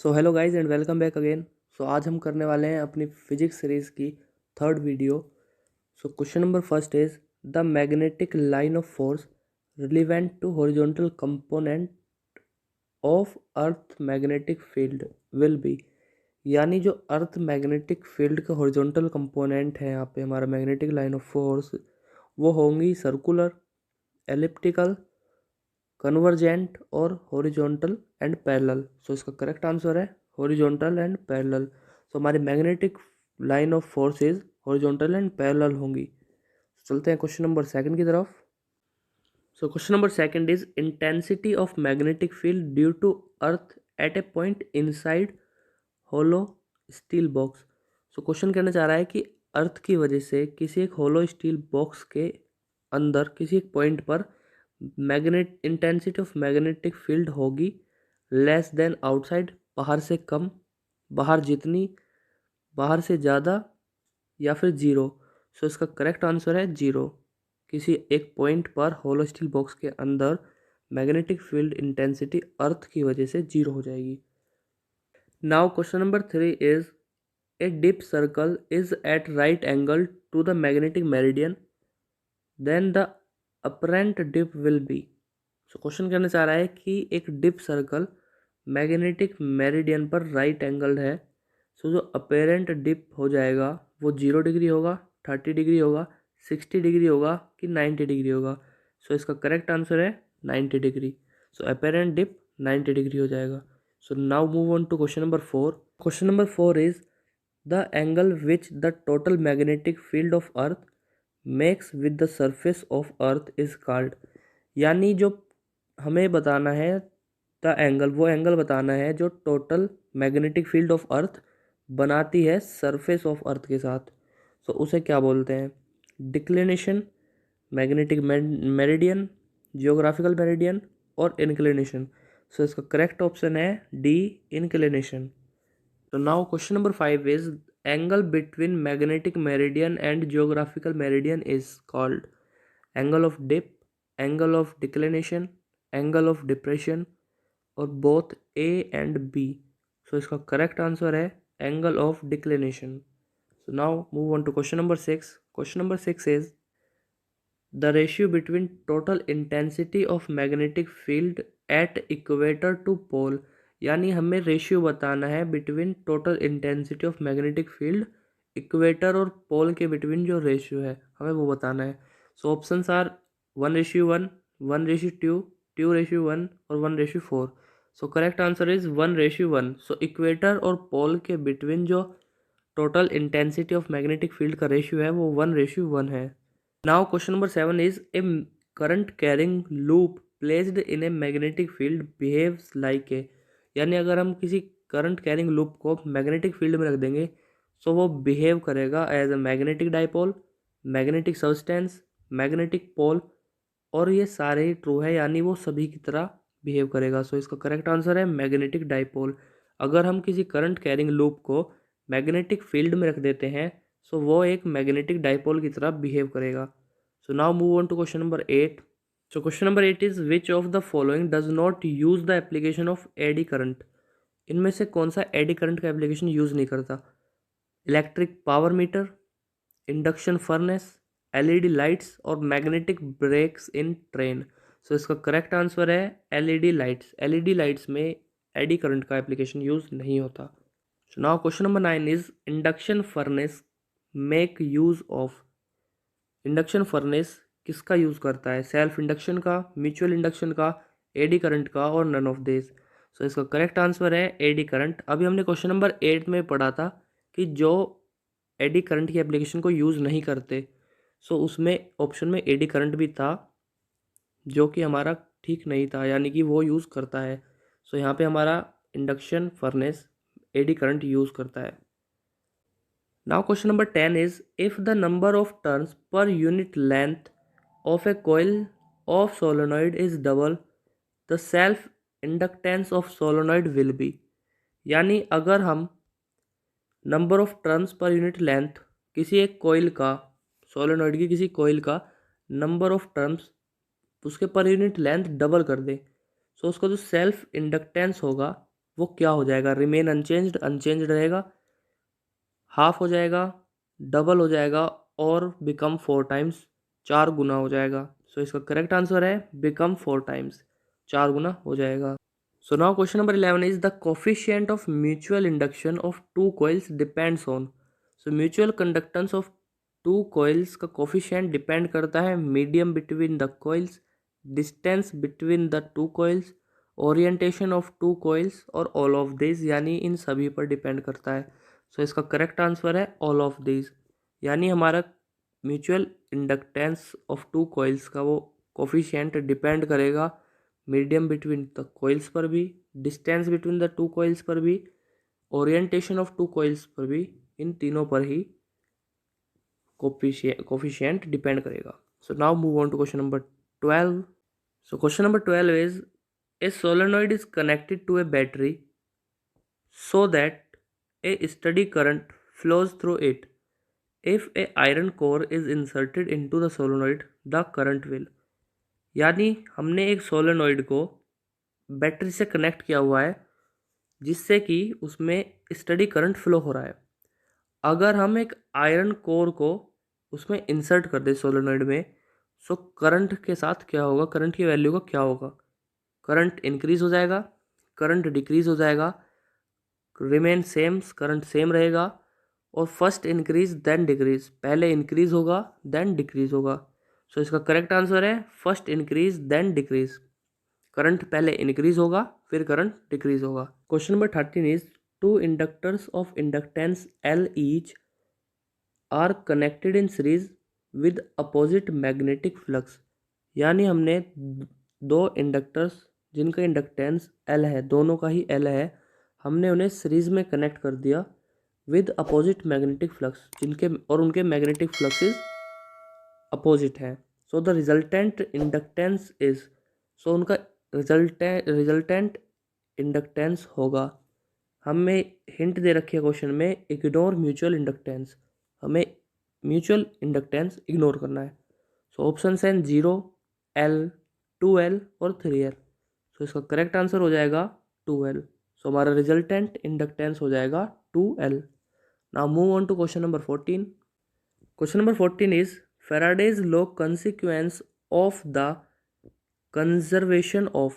So hello guys and welcome back again. So आज हम करने वाले हैं अपनी फिजिक्स सीरीज़ की third video. So question number first is the magnetic line of force relevant to horizontal component of earth magnetic field will be. यानी जो earth magnetic field का हॉरिजॉन्टल कंपोनेंट है यहाँ पे हमारा मैग्नेटिक लाइन ऑफ फोर्स वो होंगी circular, elliptical, convergent और हॉरिजॉन्टल एंड पैरेलल। सो इसका करेक्ट आंसर है हॉरिजॉन्टल एंड पैरेलल। सो हमारी magnetic line of forces horizontal and parallel होंगी। चलते हैं क्वेश्चन नंबर सेकंड की तरफ। So question number second is intensity of magnetic field due to earth at a point inside hollow steel box. So question कहना चाह रहा है कि अर्थ की वजह से किसी एक होलो स्टील बॉक्स के अंदर किसी एक पॉइंट पर magnet intensity of magnetic field होगी लेस देन आउटसाइड, बाहर से कम, बाहर जितनी, बाहर से ज़्यादा या फिर जीरो। सो इसका करेक्ट आंसर है जीरो। किसी एक पॉइंट पर होलो स्टील बॉक्स के अंदर मैग्नेटिक फील्ड इंटेंसिटी अर्थ की वजह से जीरो हो जाएगी। Now question number three is a dip circle is at right angle to the magnetic meridian then the apparent dip will be. So question कहना चाह रहा है कि एक डिप सर्कल मैग्नेटिक मेरिडियन पर राइट एंगल है। सो जो apparent dip हो जाएगा वो 0 डिग्री होगा, 30 डिग्री होगा, 60 डिग्री होगा कि 90 डिग्री होगा। सो इसका करेक्ट आंसर है 90 degree. So apparent dip 90 degree हो जाएगा। So now move on to question number four. Question number four is the angle which the total magnetic field of earth makes with the surface of earth is called. यानी जो हमें बताना है the angle, वो angle बताना है जो total magnetic field of अर्थ बनाती है सरफेस ऑफ अर्थ के साथ। तो उसे क्या बोलते हैं? Declination, magnetic meridian, geographical meridian और इंक्लिनेशन। सो इसका करेक्ट ऑप्शन है डी, इंक्लिनेशन। तो now question number five is angle between magnetic meridian and geographical meridian is called angle of dip, angle of declination, angle of depression और both A and B. So इसका correct answer है angle of declination. So now move on to question number six. Question number six is the ratio between total intensity of magnetic field at equator to pole. यानी हमें ratio बताना है between total intensity of magnetic field equator और pole के between जो ratio है हमें वो बताना है। सो ऑप्शंस आर 1:1, 1:2, 2:1 और 1:4। So correct answer is 1:1। So equator और पोल के बिटवीन जो total intensity of magnetic field का रेशियो है वो 1:1 है। Now question number seven is a current carrying loop placed in a magnetic field behaves like a. यानी अगर हम किसी करंट कैरिंग लूप को मैग्नेटिक फील्ड में रख देंगे सो वो बिहेव करेगा as a magnetic dipole, magnetic substance, magnetic pole और ये सारे ही ट्रू है, यानी वो सभी की तरह बिहेव करेगा। सो इसका करेक्ट आंसर है मैग्नेटिक डाइपोल। अगर हम किसी करंट कैरिंग लूप को मैग्नेटिक फील्ड में रख देते हैं सो वो एक मैग्नेटिक डाइपोल की तरह बिहेव करेगा। So now move on to question number eight. So question number eight is which of the following does not use the application of eddy current. इनमें से कौन सा एडी करंट का एप्लीकेशन यूज नहीं करता? Electric power meter, induction furnace, LED lights और magnetic brakes in train. So इसका correct answer है एलईडी लाइट्स। एलईडी लाइट्स में एडी करंट का एप्लीकेशन यूज नहीं होता। सो now question number nine is induction furnace make use of. Induction furnace किसका use करता है? सेल्फ इंडक्शन का, म्यूचुअल इंडक्शन का, एडी करंट का और नन ऑफ दिस। सो इसका करेक्ट आंसर है एडी करंट। अभी हमने क्वेश्चन नंबर 8 में पढ़ा था कि जो एडी करंट की एप्लीकेशन को यूज़ नहीं करते सो उसमें ऑप्शन में एडी करंट भी था जो कि हमारा ठीक नहीं था, यानी कि वो यूज़ करता है। सो यहाँ पे हमारा induction furnace eddy current use करता है। Now question number 10 is if the number of turns per unit length of A coil of solenoid is double the self inductance of solenoid will be. यानी अगर हम number of turns per unit length किसी एक coil का, solenoid की किसी coil का number of turns उसके पर यूनिट लेंथ डबल कर दे सो उसका जो सेल्फ इंडक्टेंस होगा वो क्या हो जाएगा, रिमेन अनचेंज्ड, अनचेंज्ड रहेगा, हाफ हो जाएगा, डबल हो जाएगा, और बिकम 4 टाइम्स, 4 गुना हो जाएगा। सो इसका करेक्ट आंसर है बिकम 4 टाइम्स, 4 गुना हो जाएगा। So now question number 11 is the coefficient of mutual induction of two coils depends on. So mutual conductance of two coils का कोफिशिएंट डिपेंड करता है medium between the coils, distance between the two coils, orientation of two coils और all of this, यानी इन सभी पर depend करता है। सो इसका करेक्ट आंसर है ऑल ऑफ दिस, यानी हमारा mutual inductance of two coils का वो कोफिशिएंट डिपेंड करेगा मीडियम बिटवीन द कॉइल्स पर भी, distance between the two coils पर भी, ओरिएंटेशन ऑफ टू कॉइल्स पर भी, इन तीनों पर ही कोफिशिएंट डिपेंड करेगा। So now move on to question number 12। So question number 12 is a solenoid is connected to a battery so that a steady current flows through it. If a iron core is inserted into the solenoid, the current will। यानी हमने एक solenoid को battery से connect किया हुआ है जिससे कि उसमें स्टडी करंट फ्लो हो रहा है। अगर हम एक आयरन कोर को उसमें इंसर्ट कर दें सोलेनॉइड में, सो करंट के साथ क्या होगा, करंट की वैल्यू का क्या होगा, करंट इंक्रीज हो जाएगा, करंट डिक्रीज हो जाएगा, रिमेन सेम, करंट सेम रहेगा, और फर्स्ट इंक्रीज देन डिक्रीज, पहले इंक्रीज होगा देन डिक्रीज होगा। सो इसका करेक्ट आंसर है first increase then decrease, current पहले इंक्रीज होगा फिर करंट डिक्रीज होगा। Question number 13 is two inductors of inductance L each are connected in series with opposite magnetic flux. यानी हमने दो इंडक्टर्स जिनका इंडक्टेंस एल है, दोनों का ही एल है, हमने उन्हें सीरीज में कनेक्ट कर दिया विद अपोजिट मैग्नेटिक फ्लक्स, जिनके और उनके मैग्नेटिक फ्लक्सेस अपोजिट हैं। So the resultant inductance is, so उनका रिजल्टेंट इंडक्टेंस होगा, हमें हिंट दे रखी है क्वेश्चन में, इग्नोर म्यूचुअल इंडक्टेंस, हमें म्यूचुअल इंडक्टेंस इग्नोर करना है। सो ऑप्शन हैं 0, L, 2L और 3L। सो इसका करेक्ट आंसर हो जाएगा 2L। सो हमारा रिजल्टेंट इंडक्टेंस हो जाएगा 2L। Now move on to question number 14। Question number 14 is Faraday's law consequence of the conservation of।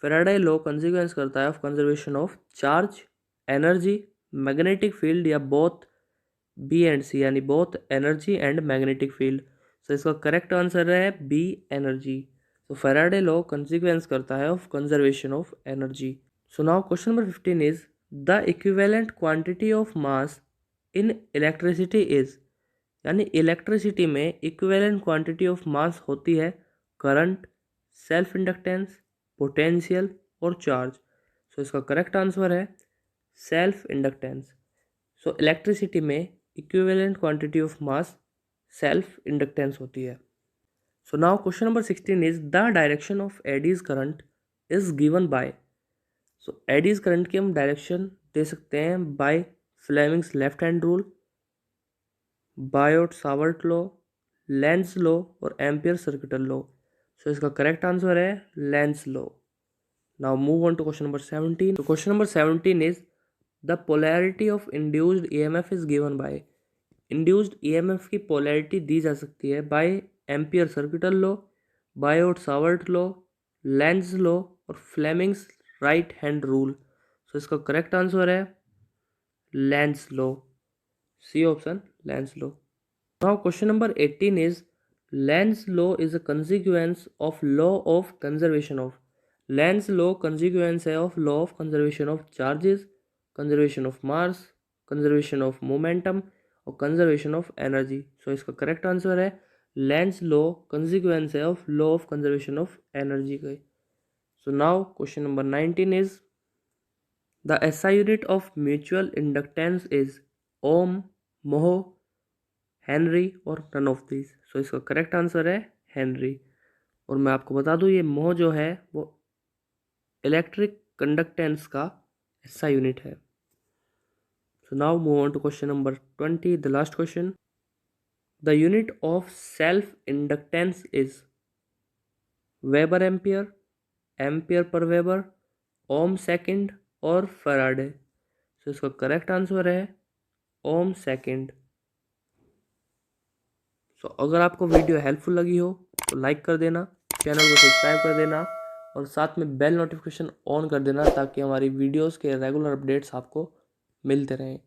Faraday law consequence करता है of conservation of charge, energy, magnetic field या both B and C, यानी both energy and magnetic field. So इसका correct answer है B, energy. तो Faraday law consequence करता है of conservation of energy. So now question number 15 is the equivalent quantity of mass in electricity is. यानी electricity में equivalent quantity of mass होती है current, self inductance, potential और charge. So इसका correct answer है self inductance. So electricity में equivalent quantity of mass self inductance होती है। So now question number 16 is the direction of eddy current is given by. So eddy current की हम direction दे सकते हैं by Fleming's left hand rule, Biot Savart law, Lenz law और Ampere circuital law. So इसका correct answer है Lenz law. Now move on to question number 17। तो question number 17 is the polarity of induced EMF is given by. Induced EMF की polarity दी जा सकती है by Ampere circuital law, Biot Savart law, Lenz law और Fleming's right hand rule. So इसका correct answer है Lenz law, C option, Lenz law. Now question number 18 is Lenz law is a consequence of law of conservation of। Lenz law consequence है of law of conservation of charges, conservation of mass, conservation of momentum और conservation of energy। So इसका correct answer है Lenz law consequence है of law of conservation of energy का। So now question number 19 is the SI unit of mutual inductance is ohm, mho, Henry और none of this. सो इसका correct answer है Henry. और मैं आपको बता दूं ये मोह जो है वो इलेक्ट्रिक कंडक्टेंस का एसआई यूनिट है। So now move on to question number 20, the last question. The unit of self inductance is weber ampere, ampere per weber, ohm second, और फैराडे। तो इसका करेक्ट आंसर है ओम सेकंड। सो अगर आपको video helpful लगी हो तो लाइक कर देना, चैनल को सब्सक्राइब कर देना और साथ में बेल नोटिफिकेशन ऑन कर देना ताकि हमारी वीडियोस के रेगुलर अपडेट्स आपको मिलते रहें।